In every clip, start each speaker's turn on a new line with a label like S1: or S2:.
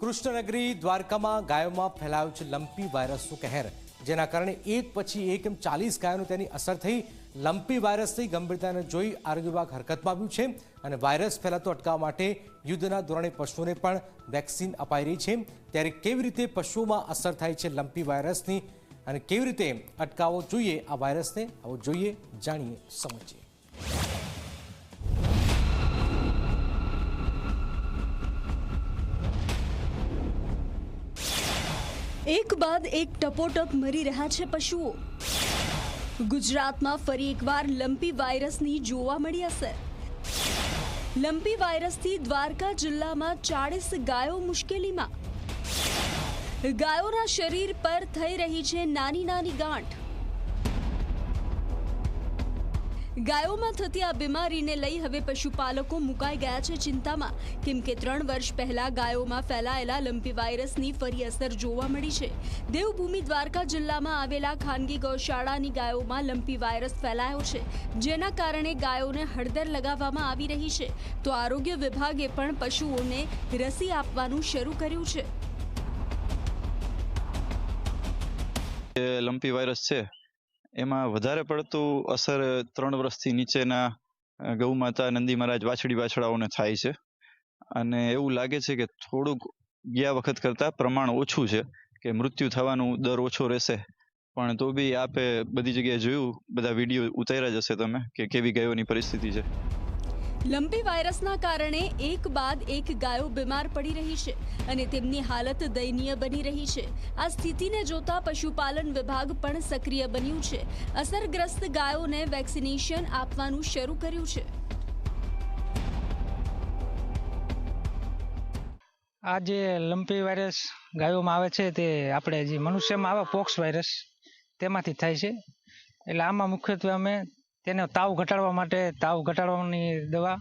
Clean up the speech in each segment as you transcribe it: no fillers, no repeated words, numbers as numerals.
S1: કૃષ્ણનગરી દ્વારકામાં ગાયોમાં ફેલાયો છે લંપી વાયરસનો કહેર, જેના કારણે એક પછી એક 40 ગાયોને તેની અસર થઈ। લંપી વાયરસની ગંભીરતાને જોઈ આરોગ્ય વિભાગ હરકતમાં આવ્યું છે અને વાયરસ ફેલાતો અટકાવવા માટે યુદ્ધના ધોરણે પશુઓને પણ વેક્સિન અપાઈ રહી છે। ત્યારે કેવી રીતે પશુઓમાં અસર થાય છે લંપી વાયરસની અને કેવી રીતે અટકાવવો જોઈએ આ વાયરસને, આવો જોઈએ, જાણીએ, સમજીએ।
S2: એક બાદ એક ટપોટપ મરી રહ્યા છે પશુઓ। ગુજરાતમાં ફરી એકવાર લંપી વાયરસની જોવા મળી અસર। લંપી વાયરસથી દ્વારકા જિલ્લામાં 40 ગાયો મુશ્કેલીમાં। ગાયોના શરીર પર થઈ રહી છે નાની નાની ગાંઠ। ગાયોમાં થતી આ બીમારીને લઈ હવે પશુપાલકો મુકાઈ ગયા છે ચિંતામાં, કેમ કે 3 વર્ષ પહેલા ગાયોમાં ફેલાયેલા લંપી વાયરસની ફરી અસર જોવા મળી છે। દેવભૂમિ દ્વારકા જિલ્લામાં આવેલા ખાનગી ગૌશાળાની ગાયોમાં લંપી વાયરસ ફેલાયો છે, જેના કારણે ગાયોને હળદર લગાવવામાં આવી રહી છે, તો આરોગ્ય વિભાગે પણ પશુઓને રસી આપવાનું શરૂ કર્યું છે।
S3: લંપી વાયરસ છે એમાં વધારે પડતું અસર 3 વર્ષથી નીચેના ગૌમાતા, નંદી મહારાજ, વાછડી વાછડાઓને થાય છે અને એવું લાગે છે કે થોડુંક ગયા વખત કરતાં પ્રમાણ ઓછું છે, કે મૃત્યુ થવાનું દર ઓછો રહેશે, પણ તો બી આપે બધી જગ્યાએ જોયું, બધા વિડીયો ઉતાર્યા જ હશે તમે કે કેવી ગાયોની પરિસ્થિતિ છે।
S2: લંપી વાયરસના કારણે એક બાદ એક ગાયો બીમાર પડી રહી છે અને તેમની હાલત દયનીય બની રહી છે। આ સ્થિતિને જોતા પશુપાલન વિભાગ પણ સક્રિય બન્યું છે। અસરગ્રસ્ત ગાયોને વેક્સિનેશન આપવાનું શરૂ કર્યું છે।
S4: આ જે લંપી વાયરસ ગાયોમાં આવે છે તે આપણે જે મનુષ્યમાં આવે પોક્સ વાયરસ તેમાંથી થાય છે। એટલે આમાં મુખ્યત્વે અમે તેને તાવ ઘટાડવા માટે તાવ ઘટાડવાની દવા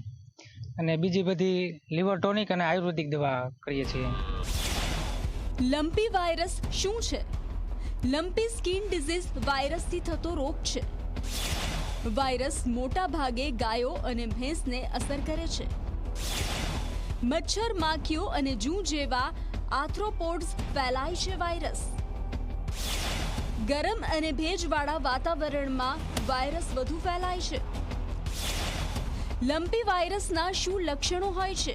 S4: અને બીજી બધી લીવર ટોનિક અને આયુર્વેદિક દવા કરીએ છીએ।
S2: લંપી વાયરસ શું છે? લંપી સ્કિન ડિઝીઝ વાયરસથી થતો રોગ છે। વાયરસ મોટા ભાગે ગાયો અને ભેંસને અસર કરે છે। મચ્છર, માખીઓ અને જૂ જેવા આર્થ્રોપોડ્સ ફેલાય છે વાયરસ। ગરમ અને ભેજવાળા વાતાવરણમાં વાયરસ વધુ ફેલાય છે। લંપી વાયરસના શું લક્ષણો હોય છે?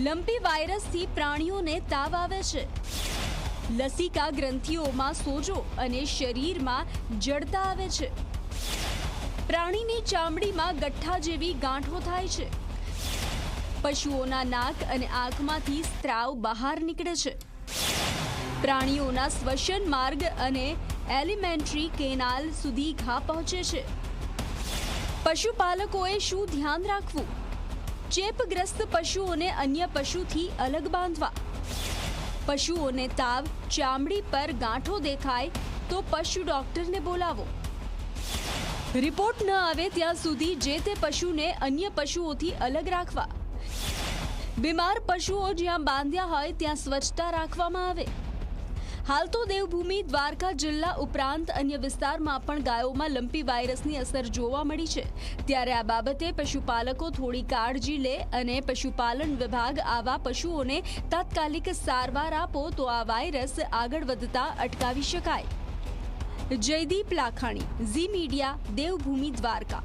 S2: લંપી વાયરસથી પ્રાણીઓને તાવ આવે છે, લસિકા ગ્રંથિઓમાં સોજો અને શરીરમાં જડતા આવે છે। પ્રાણીની ચામડીમાં ગઠ્ઠા જેવી ગાંઠો થાય છે। પશુઓના નાક અને આંખમાંથી સ્ત્રાવ બહાર નીકળે છે। પ્રાણીઓના શ્વસન માર્ગ અને એલિમેન્ટરી કેનાલ સુધી ઘા પહોંચે છે। પશુપાલકોએ શું ધ્યાન રાખવું? ચેપગ્રસ્ત પશુઓને અન્ય પશુથી અલગ બાંધવા। પશુઓને તાવ, ચામડી પર ગાંઠો દેખાય તો પશુ ડોક્ટરને બોલાવો। રિપોર્ટ ન આવે ત્યાં સુધી જે તે પશુને અન્ય પશુઓથી અલગ રાખવા। બીમાર પશુઓ જ્યાં બાંધ્યા હોય ત્યાં સ્વચ્છતા રાખવામાં આવે। હાલ તો દેવભૂમિ દ્વારકા જિલ્લા ઉપરાંત અન્ય વિસ્તારમાં પણ ગાયોમાં લંપી વાયરસની અસર જોવા મળી છે। ત્યારે આ બાબતે પશુપાલકો થોડી કાળજી લે અને પશુપાલન વિભાગ આવા પશુઓને તાત્કાલિક સારવાર આપો તો આ વાયરસ આગળ વધતા અટકાવી શકાય। જયદીપ લાખાણી, ઝી મીડિયા, દેવભૂમિ દ્વારકા।